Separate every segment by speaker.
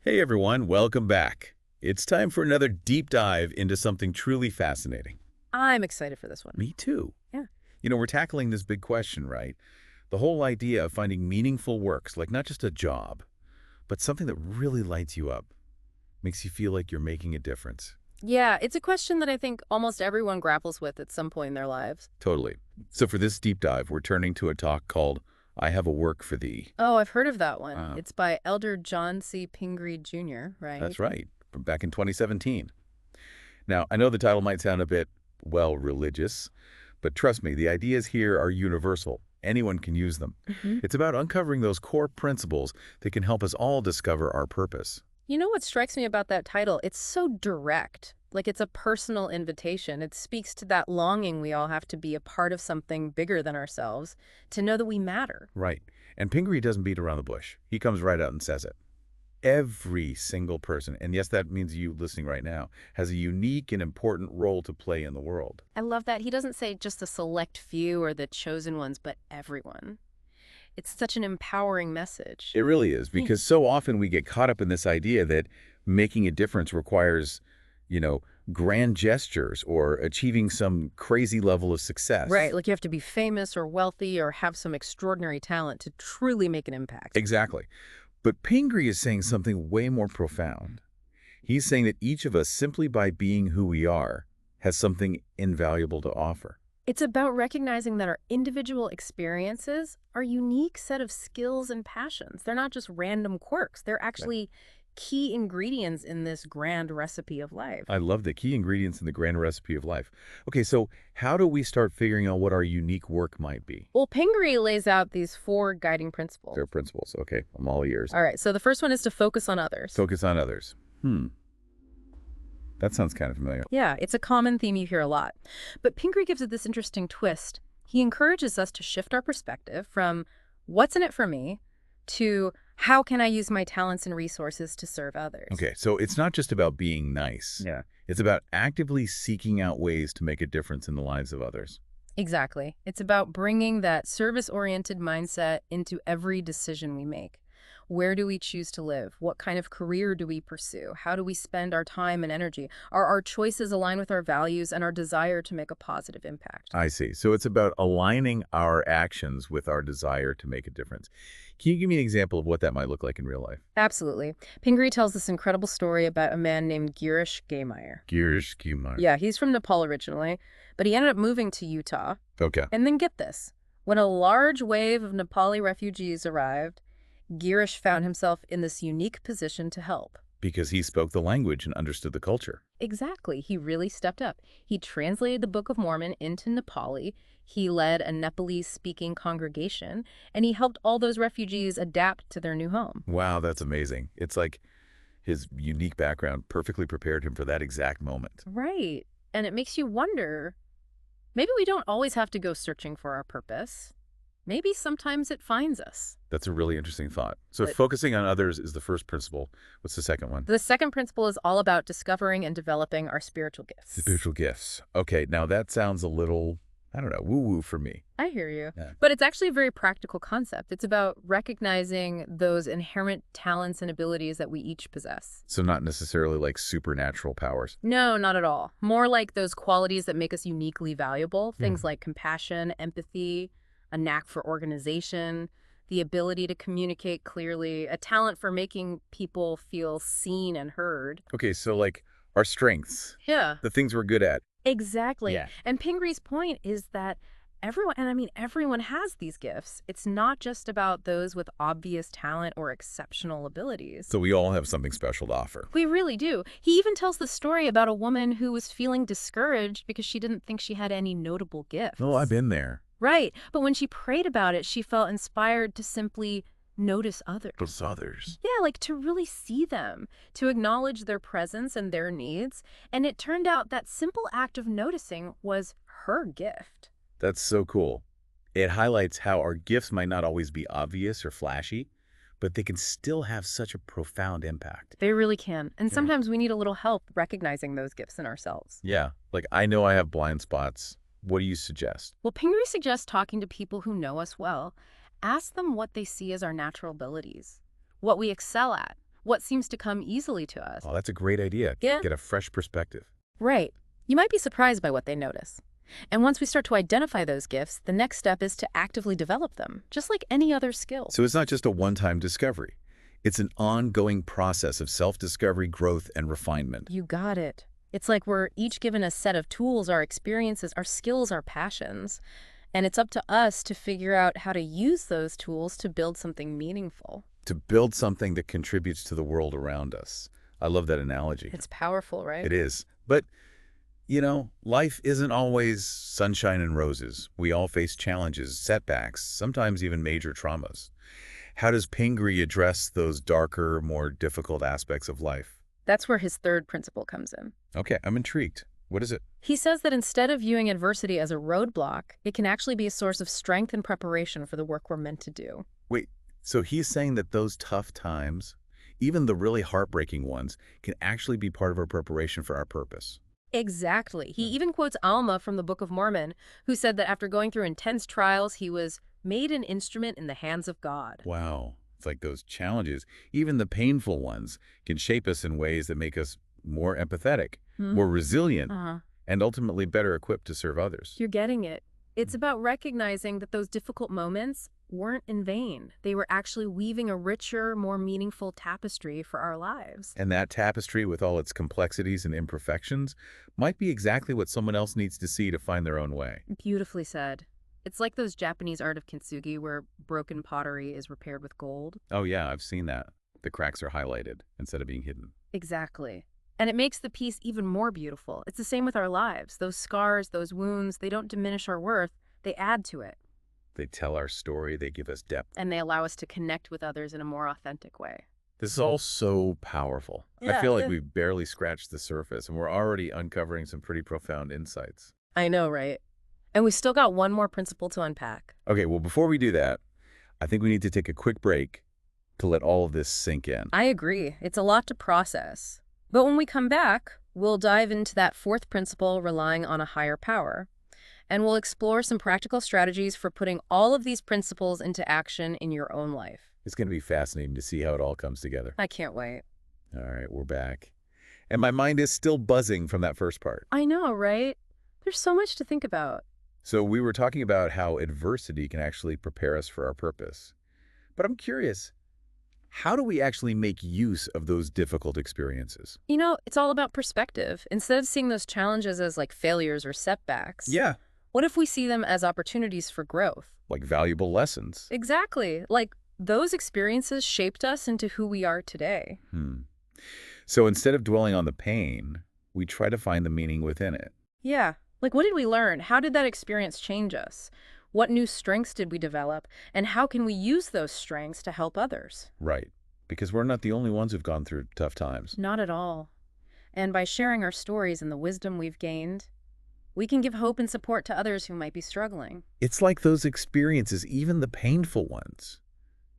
Speaker 1: Hey everyone, welcome back. It's time for another deep dive into something truly fascinating.
Speaker 2: I'm excited for this one.
Speaker 1: Me too.
Speaker 2: Yeah.
Speaker 1: We're tackling this big question, right? The whole idea of finding meaningful works, like not just a job, but something that really lights you up, makes you feel like you're making a difference.
Speaker 2: Yeah, it's a question that I think almost everyone grapples with at some point in their lives.
Speaker 1: Totally. So for this deep dive, we're turning to a talk called I Have a Work for Thee.
Speaker 2: Oh, I've heard of that one.
Speaker 1: Uh,
Speaker 2: It's by Elder John C. Pingree Jr., right?
Speaker 1: that's right, from back in 2017. Now, I know the title might sound a bit, well, religious, but trust me, the ideas here are universal. Anyone can use them.
Speaker 2: hmm
Speaker 1: It's about uncovering those core principles that can help us all discover our purpose.
Speaker 2: You know what strikes me about that title? It's so direct. Like it's a personal invitation. It speaks to that longing we all have to be a part of something bigger than ourselves, to know that we matter.
Speaker 1: Right. And Pingree doesn't beat around the bush. He comes right out and says it. Every single person, and yes, that means you listening right now, has a unique and important role to play in the world.
Speaker 2: I love that. He doesn't say just a select few or the chosen ones, but everyone. It's such an empowering message.
Speaker 1: It really is,
Speaker 2: Yeah.
Speaker 1: because so often we get caught up in this idea that making a difference requires, you know, grand gestures or achieving some crazy level of success.
Speaker 2: Right, like you have to be famous or wealthy or have some extraordinary talent to truly make an impact.
Speaker 1: Exactly. But Pingree is saying something way more profound. He's saying that each of us, simply by being who we are, has something invaluable to offer.
Speaker 2: It's about recognizing that our individual experiences are a unique set of skills and passions. They're not just random quirks. They're
Speaker 1: Right.
Speaker 2: actually key ingredients in this grand recipe of life.
Speaker 1: I love the key ingredients in the grand recipe of life. Okay, so how do we start figuring out what our unique work might be?
Speaker 2: Well, Pingree lays out these four guiding principles.
Speaker 1: Their principles. Okay, I'm all ears.
Speaker 2: All right, so the first one is to focus on others.
Speaker 1: Focus on others. That sounds kind of familiar.
Speaker 2: Yeah, it's a common theme you hear a lot. But Pingree gives it this interesting twist. He encourages us to shift our perspective from what's in it for me to how can I use my talents and resources to serve others.
Speaker 1: Okay, so it's not just about being nice.
Speaker 2: Yeah.
Speaker 1: It's about actively seeking out ways to make a difference in the lives of others.
Speaker 2: Exactly. It's about bringing that service-oriented mindset into every decision we make. Where do we choose to live? What kind of career do we pursue? How do we spend our time and energy? Are our choices aligned with our values and our desire to make a positive impact?
Speaker 1: I see. So it's about aligning our actions with our desire to make a difference. Can you give me an example of what that might look like in real life?
Speaker 2: Absolutely. Pingree tells this incredible story about a man named Girish Gaymeyer.
Speaker 1: Girish Kumar.
Speaker 2: Yeah, he's from Nepal originally, but he ended up moving to Utah.
Speaker 1: Okay.
Speaker 2: And then get this. When a large wave of Nepali refugees arrived, Girish found himself in this unique position to help.
Speaker 1: Because he spoke the language and understood the culture.
Speaker 2: Exactly. He really stepped up. He translated the Book of Mormon into Nepali. He led a Nepalese-speaking congregation, and he helped all those refugees adapt to their new home.
Speaker 1: Wow, that's amazing. It's like his unique background perfectly prepared him for that exact moment.
Speaker 2: Right. And it makes you wonder, maybe we don't always have to go searching for our purpose. Maybe sometimes it finds us.
Speaker 1: That's a really interesting thought. So
Speaker 2: But
Speaker 1: focusing on others is the first principle. What's the second one?
Speaker 2: the second principle is all about discovering and developing our spiritual gifts.
Speaker 1: Spiritual gifts. Okay, now that sounds a little, I don't know, woo-woo for me.
Speaker 2: I hear you.
Speaker 1: Yeah.
Speaker 2: But it's actually a very practical concept. It's about recognizing those inherent talents and abilities that we each possess.
Speaker 1: So not necessarily like supernatural powers.
Speaker 2: No, not at all. More like those qualities that make us uniquely valuable. Things like compassion, empathy, a knack for organization, the ability to communicate clearly, a talent for making people feel seen and heard.
Speaker 1: Okay, so like our strengths,
Speaker 2: Yeah.
Speaker 1: the things we're good at.
Speaker 2: Exactly.
Speaker 1: Yeah.
Speaker 2: And Pingree's point is that everyone, and I mean everyone has these gifts. It's not just about those with obvious talent or exceptional abilities.
Speaker 1: So we all have something special to offer.
Speaker 2: We really do. He even tells the story about a woman who was feeling discouraged because she didn't think she had any notable gifts.
Speaker 1: Oh, I've been there.
Speaker 2: Right. But when she prayed about it, she felt inspired to simply notice others.
Speaker 1: Those others.
Speaker 2: Yeah, like to really see them, to acknowledge their presence and their needs. And it turned out that simple act of noticing was her gift.
Speaker 1: That's so cool. It highlights how our gifts might not always be obvious or flashy, but they can still have such a profound impact.
Speaker 2: They really can. And
Speaker 1: Yeah.
Speaker 2: sometimes we need a little help recognizing those gifts in ourselves.
Speaker 1: Yeah, like I know I have blind spots. What do you suggest?
Speaker 2: Well, Pingree suggests talking to people who know us well. Ask them what they see as our natural abilities, what we excel at, what seems to come easily to us.
Speaker 1: Oh, that's a great idea.
Speaker 2: Yeah.
Speaker 1: Get a fresh perspective.
Speaker 2: Right. You might be surprised by what they notice. And once we start to identify those gifts, the next step is to actively develop them, just like any other skill.
Speaker 1: So it's not just a one-time discovery. It's an ongoing process of self-discovery, growth, and refinement.
Speaker 2: You got it. It's like we're each given a set of tools, our experiences, our skills, our passions. And it's up to us to figure out how to use those tools to build something meaningful.
Speaker 1: To build something that contributes to the world around us. I love that analogy.
Speaker 2: It's powerful, right?
Speaker 1: It is. But, life isn't always sunshine and roses. We all face challenges, setbacks, sometimes even major traumas. How does Pingree address those darker, more difficult aspects of life?
Speaker 2: That's where his third principle comes in.
Speaker 1: Okay, I'm intrigued. What is it?
Speaker 2: He says that instead of viewing adversity as a roadblock, it can actually be a source of strength and preparation for the work we're meant to do.
Speaker 1: Wait, so he's saying that those tough times, even the really heartbreaking ones, can actually be part of our preparation for our purpose.
Speaker 2: Exactly. He even quotes Alma from the Book of Mormon, who said that after going through intense trials, he was made an instrument in the hands of God.
Speaker 1: Wow. It's like those challenges, even the painful ones, can shape us in ways that make us more empathetic, more resilient, and ultimately better equipped to serve others.
Speaker 2: You're getting it. It's about recognizing that those difficult moments weren't in vain. They were actually weaving a richer, more meaningful tapestry for our lives.
Speaker 1: And that tapestry, with all its complexities and imperfections, might be exactly what someone else needs to see to find their own way.
Speaker 2: Beautifully said. It's like those Japanese art of kintsugi where broken pottery is repaired with gold.
Speaker 1: Oh yeah, I've seen that. The cracks are highlighted instead of being hidden.
Speaker 2: Exactly. And it makes the piece even more beautiful. It's the same with our lives. Those scars, those wounds, they don't diminish our worth. They add to it.
Speaker 1: They tell our story, they give us depth.
Speaker 2: And they allow us to connect with others in a more authentic way.
Speaker 1: This is all so powerful. I feel like we've barely scratched the surface, and we're already uncovering some pretty profound insights.
Speaker 2: I know, right? And we still got one more principle to unpack.
Speaker 1: Okay, well, before we do that, I think we need to take a quick break to let all of this sink in.
Speaker 2: I agree. It's a lot to process. But when we come back, we'll dive into that fourth principle, relying on a higher power. And we'll explore some practical strategies for putting all of these principles into action in your own life.
Speaker 1: It's going to be fascinating to see how it all comes together.
Speaker 2: I can't wait.
Speaker 1: All right, we're back. And my mind is still buzzing from that first part.
Speaker 2: I know, right? There's so much to think about.
Speaker 1: So we were talking about how adversity can actually prepare us for our purpose. But I'm curious, how do we actually make use of those difficult experiences?
Speaker 2: It's all about perspective. Instead of seeing those challenges as like failures or setbacks,
Speaker 1: Yeah.
Speaker 2: what if we see them as opportunities for growth?
Speaker 1: Like valuable lessons.
Speaker 2: Exactly. Like those experiences shaped us into who we are today.
Speaker 1: So instead of dwelling on the pain, we try to find the meaning within it.
Speaker 2: Yeah. Like, what did we learn? How did that experience change us? What new strengths did we develop? And how can we use those strengths to help others?
Speaker 1: Right. Because we're not the only ones who've gone through tough times.
Speaker 2: Not at all. And by sharing our stories and the wisdom we've gained, we can give hope and support to others who might be struggling.
Speaker 1: It's like those experiences, even the painful ones,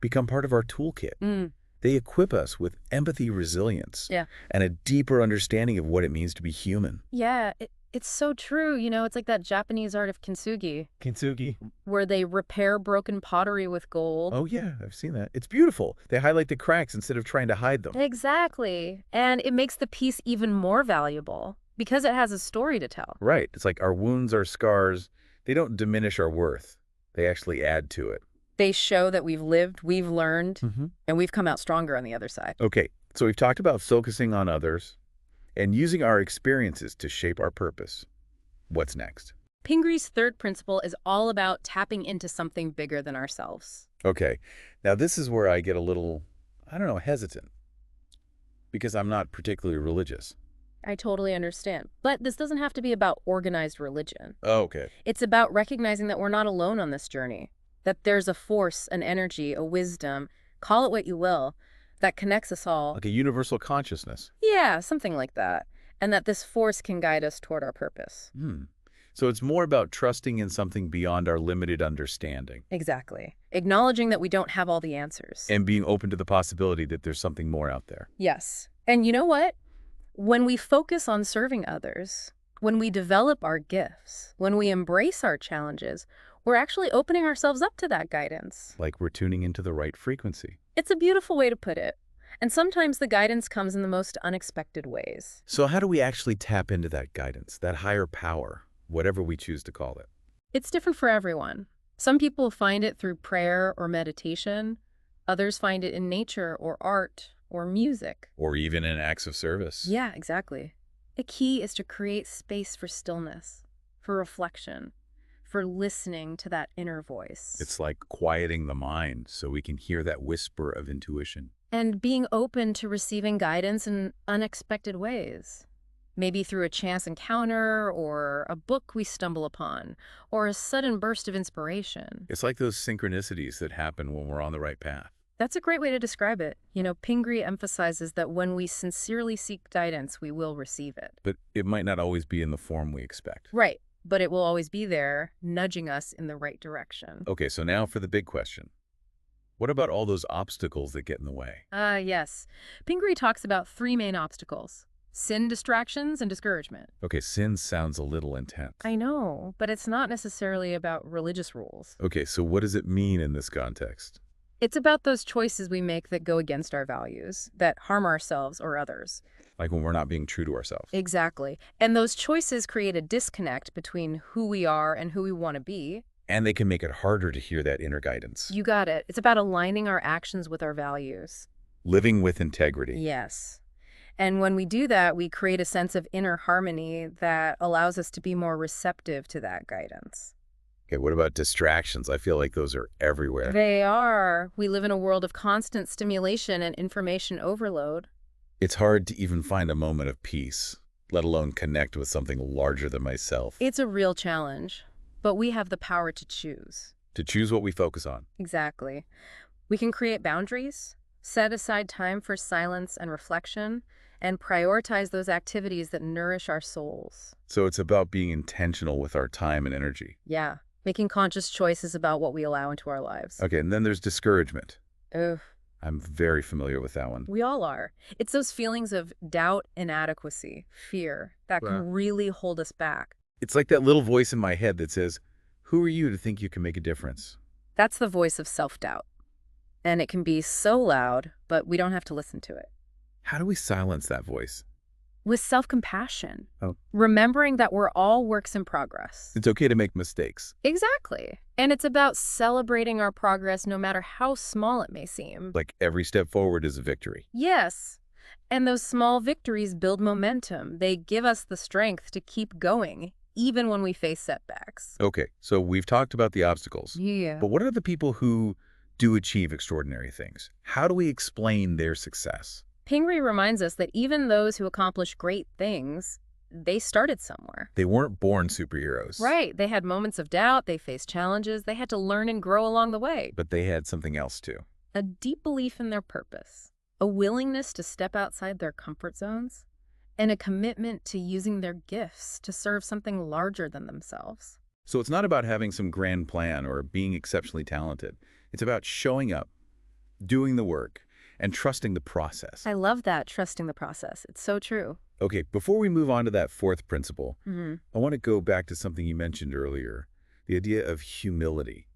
Speaker 1: become part of our toolkit. They equip us with empathy, resilience, and a deeper understanding of what it means to be human.
Speaker 2: Yeah, it's so true. It's like that Japanese art of kintsugi.
Speaker 1: Kintsugi.
Speaker 2: Where they repair broken pottery with gold.
Speaker 1: Oh, yeah, I've seen that. It's beautiful. They highlight the cracks instead of trying to hide them.
Speaker 2: Exactly. And it makes the piece even more valuable because it has a story to tell.
Speaker 1: Right. It's like our wounds, our scars, they don't diminish our worth. They actually add to it.
Speaker 2: They show that we've lived, we've learned, and we've come out stronger on the other side.
Speaker 1: Okay, so we've talked about focusing on others and using our experiences to shape our purpose. What's next?
Speaker 2: Pingree's third principle is all about tapping into something bigger than ourselves.
Speaker 1: Okay, now this is where I get a little, hesitant, because I'm not particularly religious.
Speaker 2: I totally understand. But this doesn't have to be about organized religion.
Speaker 1: Oh, okay.
Speaker 2: It's about recognizing that we're not alone on this journey, that there's a force, an energy, a wisdom, call it what you will, that connects us all.
Speaker 1: Like a universal consciousness.
Speaker 2: Yeah, something like that. And that this force can guide us toward our purpose.
Speaker 1: So it's more about trusting in something beyond our limited understanding.
Speaker 2: Exactly. Acknowledging that we don't have all the answers.
Speaker 1: And being open to the possibility that there's something more out there.
Speaker 2: Yes. And you know what? When we focus on serving others, when we develop our gifts, when we embrace our challenges, we're actually opening ourselves up to that guidance.
Speaker 1: Like we're tuning into the right frequency.
Speaker 2: It's a beautiful way to put it. And sometimes the guidance comes in the most unexpected ways.
Speaker 1: So how do we actually tap into that guidance, that higher power, whatever we choose to call it?
Speaker 2: It's different for everyone. Some people find it through prayer or meditation. Others find it in nature or art or music.
Speaker 1: Or even in acts of service?
Speaker 2: Yeah, exactly. The key is to create space for stillness, for reflection, for listening to that inner voice.
Speaker 1: It's like quieting the mind so we can hear that whisper of intuition.
Speaker 2: And being open to receiving guidance in unexpected ways. Maybe through a chance encounter, or a book we stumble upon, or a sudden burst of inspiration.
Speaker 1: It's like those synchronicities that happen when we're on the right path.
Speaker 2: That's a great way to describe it. Pingree emphasizes that when we sincerely seek guidance, we will receive it.
Speaker 1: But it might not always be in the form we expect.
Speaker 2: Right, but it will always be there, nudging us in the right direction.
Speaker 1: Okay, so now for the big question. What about all those obstacles that get in the way?
Speaker 2: Yes. Pingree talks about three main obstacles: sin, distractions, and discouragement.
Speaker 1: Okay, sin sounds a little intense.
Speaker 2: I know, but it's not necessarily about religious rules.
Speaker 1: Okay, so what does it mean in this context?
Speaker 2: It's about those choices we make that go against our values, that harm ourselves or others.
Speaker 1: Like when we're not being true to ourselves.
Speaker 2: Exactly. And those choices create a disconnect between who we are and who we want to be.
Speaker 1: And they can make it harder to hear that inner guidance.
Speaker 2: You got it. It's about aligning our actions with our values.
Speaker 1: Living with integrity.
Speaker 2: Yes. And when we do that, we create a sense of inner harmony that allows us to be more receptive to that guidance.
Speaker 1: Okay, what about distractions? I feel like those are everywhere.
Speaker 2: They are. We live in a world of constant stimulation and information overload.
Speaker 1: It's hard to even find a moment of peace, let alone connect with something larger than myself.
Speaker 2: It's a real challenge, but we have the power to choose.
Speaker 1: To choose what we focus on.
Speaker 2: Exactly. We can create boundaries, set aside time for silence and reflection, and prioritize those activities that nourish our souls.
Speaker 1: So it's about being intentional with our time and energy.
Speaker 2: Yeah, making conscious choices about what we allow into our lives.
Speaker 1: Okay, and then there's discouragement.
Speaker 2: Ugh.
Speaker 1: I'm very familiar with that one.
Speaker 2: We all are. It's those feelings of doubt, inadequacy, fear that can really hold us back.
Speaker 1: It's like that little voice in my head that says, who are you to think you can make a difference?
Speaker 2: That's the voice of self-doubt. And it can be so loud, but we don't have to listen to it.
Speaker 1: How do we silence that voice?
Speaker 2: With self-compassion.
Speaker 1: Oh.
Speaker 2: Remembering that we're all works in progress.
Speaker 1: It's okay to make mistakes.
Speaker 2: Exactly. And it's about celebrating our progress no matter how small it may seem.
Speaker 1: Like every step forward is a victory.
Speaker 2: Yes. And those small victories build momentum. They give us the strength to keep going, even when we face setbacks.
Speaker 1: Okay, so we've talked about the obstacles.
Speaker 2: Yeah.
Speaker 1: But what are the people who do achieve extraordinary things? How do we explain their success?
Speaker 2: Pingree reminds us that even those who accomplish great things, they started somewhere.
Speaker 1: They weren't born superheroes.
Speaker 2: Right. They had moments of doubt. They faced challenges. They had to learn and grow along the way.
Speaker 1: But they had something else too.
Speaker 2: A deep belief in their purpose, a willingness to step outside their comfort zones, and a commitment to using their gifts to serve something larger than themselves.
Speaker 1: So it's not about having some grand plan or being exceptionally talented. It's about showing up, doing the work, and trusting the process.
Speaker 2: I love that, trusting the process. It's so true.
Speaker 1: Okay, before we move on to that fourth principle,
Speaker 2: Mm-hmm.
Speaker 1: I want to go back to something you mentioned earlier, the idea of humility.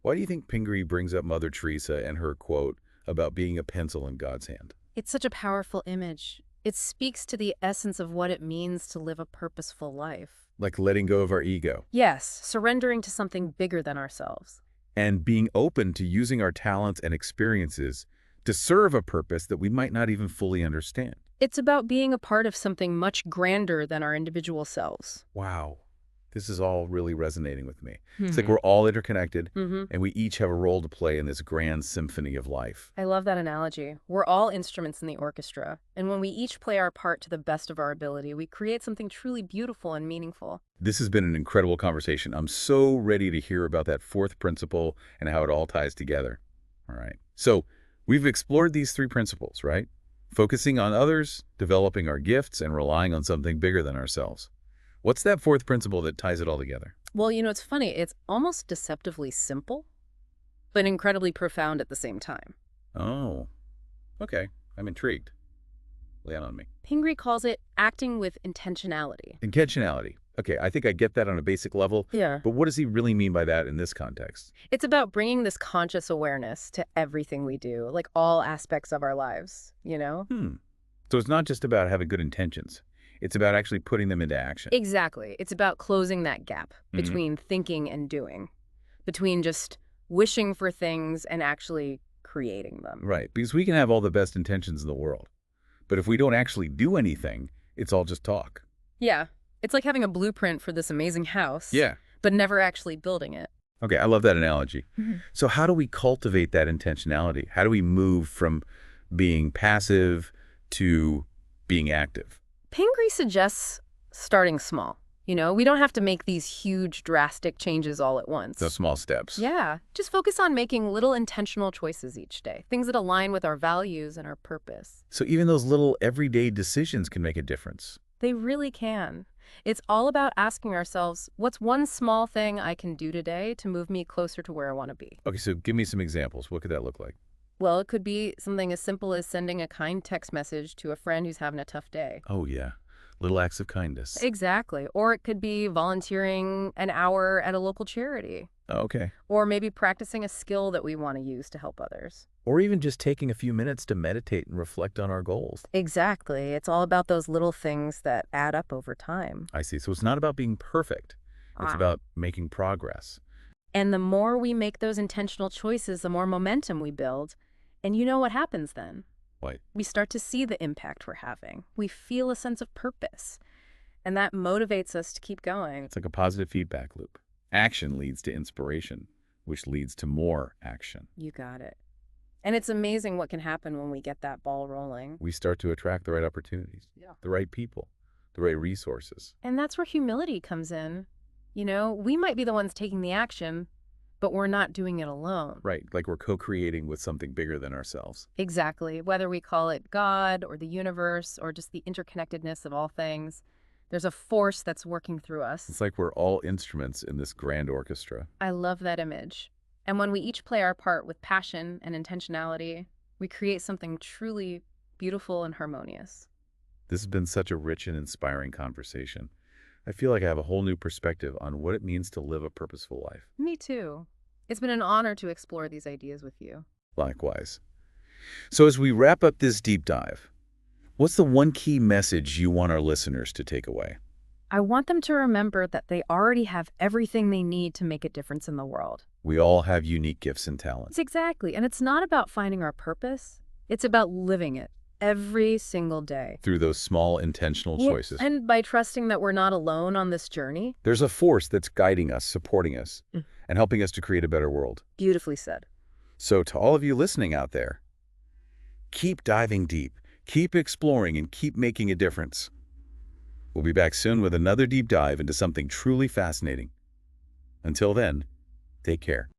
Speaker 1: Why do you think Pingree brings up Mother Teresa and her quote about being a pencil in God's hand?
Speaker 2: It's such a powerful image. It speaks to the essence of what it means to live a purposeful life.
Speaker 1: Like letting go of our ego.
Speaker 2: Yes, surrendering to something bigger than ourselves.
Speaker 1: And being open to using our talents and experiences to serve a purpose that we might not even fully understand.
Speaker 2: It's about being a part of something much grander than our individual selves.
Speaker 1: Wow. This is all really resonating with me. It's
Speaker 2: Mm-hmm.
Speaker 1: like we're all interconnected,
Speaker 2: Mm-hmm.
Speaker 1: and we each have a role to play in this grand symphony of life.
Speaker 2: I love that analogy. We're all instruments in the orchestra, and when we each play our part to the best of our ability, we create something truly beautiful and meaningful.
Speaker 1: This has been an incredible conversation. I'm so ready to hear about that fourth principle and how it all ties together. All right. So we've explored these three principles, right? Focusing on others, developing our gifts, and relying on something bigger than ourselves. What's that fourth principle that ties it all together?
Speaker 2: Well, it's funny. It's almost deceptively simple, but incredibly profound at the same time.
Speaker 1: Oh, okay. I'm intrigued. Lay it on me.
Speaker 2: Pingree calls it acting with intentionality.
Speaker 1: Intentionality. Okay, I think I get that on a basic level,
Speaker 2: Yeah.
Speaker 1: but what does he really mean by that in this context?
Speaker 2: It's about bringing this conscious awareness to everything we do, like all aspects of our lives, you know?
Speaker 1: Hmm. So it's not just about having good intentions. It's about actually putting them into action.
Speaker 2: Exactly. It's about closing that gap
Speaker 1: Mhm.
Speaker 2: between thinking and doing, between just wishing for things and actually creating them.
Speaker 1: Right, because we can have all the best intentions in the world, but if we don't actually do anything, it's all just talk.
Speaker 2: Yeah. It's like having a blueprint for this amazing house,
Speaker 1: Yeah.
Speaker 2: but never actually building it.
Speaker 1: Okay, I love that analogy.
Speaker 2: Mhm.
Speaker 1: So how do we cultivate that intentionality? How do we move from being passive to being active?
Speaker 2: Pingree suggests starting small. We don't have to make these huge, drastic changes all at
Speaker 1: So
Speaker 2: once.
Speaker 1: small steps.
Speaker 2: Yeah, just focus on making little intentional choices each day, things that align with our values and our purpose.
Speaker 1: So even those little everyday decisions can make a difference.
Speaker 2: They really can. It's all about asking ourselves, what's one small thing I can do today to move me closer to where I want to be?
Speaker 1: Okay, so give me some examples. What could that look like?
Speaker 2: Well, it could be something as simple as sending a kind text message to a friend who's having a tough day.
Speaker 1: Oh, yeah. Little acts of kindness.
Speaker 2: Exactly. Or it could be volunteering an hour at a local charity.
Speaker 1: Oh, okay.
Speaker 2: Or maybe practicing a skill that we want to use to help others.
Speaker 1: Or even just taking a few minutes to meditate and reflect on our goals.
Speaker 2: Exactly. It's all about those little things that add up over time.
Speaker 1: I see. So it's not about being perfect. It's
Speaker 2: Ah.
Speaker 1: about making progress.
Speaker 2: And the more we make those intentional choices, the more momentum we build. And you know what happens then?
Speaker 1: Right.
Speaker 2: We start to see the impact we're having. We feel a sense of purpose. And that motivates us to keep going.
Speaker 1: It's like a positive feedback loop. Action leads to inspiration, which leads to more action.
Speaker 2: You got it. And it's amazing what can happen when we get that ball rolling.
Speaker 1: We start to attract the right opportunities, the right people, the right resources.
Speaker 2: And that's where humility comes in. We might be the ones taking the action, but we're not doing it alone.
Speaker 1: Right, like we're co-creating with something bigger than ourselves.
Speaker 2: Exactly. Whether we call it God or the universe or just the interconnectedness of all things, there's a force that's working through us.
Speaker 1: It's like we're all instruments in this grand orchestra.
Speaker 2: I love that image. And when we each play our part with passion and intentionality, we create something truly beautiful and harmonious.
Speaker 1: This has been such a rich and inspiring conversation. I feel like I have a whole new perspective on what it means to live a purposeful life.
Speaker 2: Me too. It's been an honor to explore these ideas with you.
Speaker 1: Likewise. So as we wrap up this deep dive, what's the one key message you want our listeners to take away?
Speaker 2: I want them to remember that they already have everything they need to make a difference in the world.
Speaker 1: We all have unique gifts and talents.
Speaker 2: It's exactly. And it's not about finding our purpose. It's about living it every single day.
Speaker 1: Through those small, intentional choices.
Speaker 2: And by trusting that we're not alone on this journey.
Speaker 1: There's a force that's guiding us, supporting us, and helping us to create a better world.
Speaker 2: Beautifully said.
Speaker 1: So to all of you listening out there, keep diving deep, keep exploring, and keep making a difference. We'll be back soon with another deep dive into something truly fascinating. Until then, take care.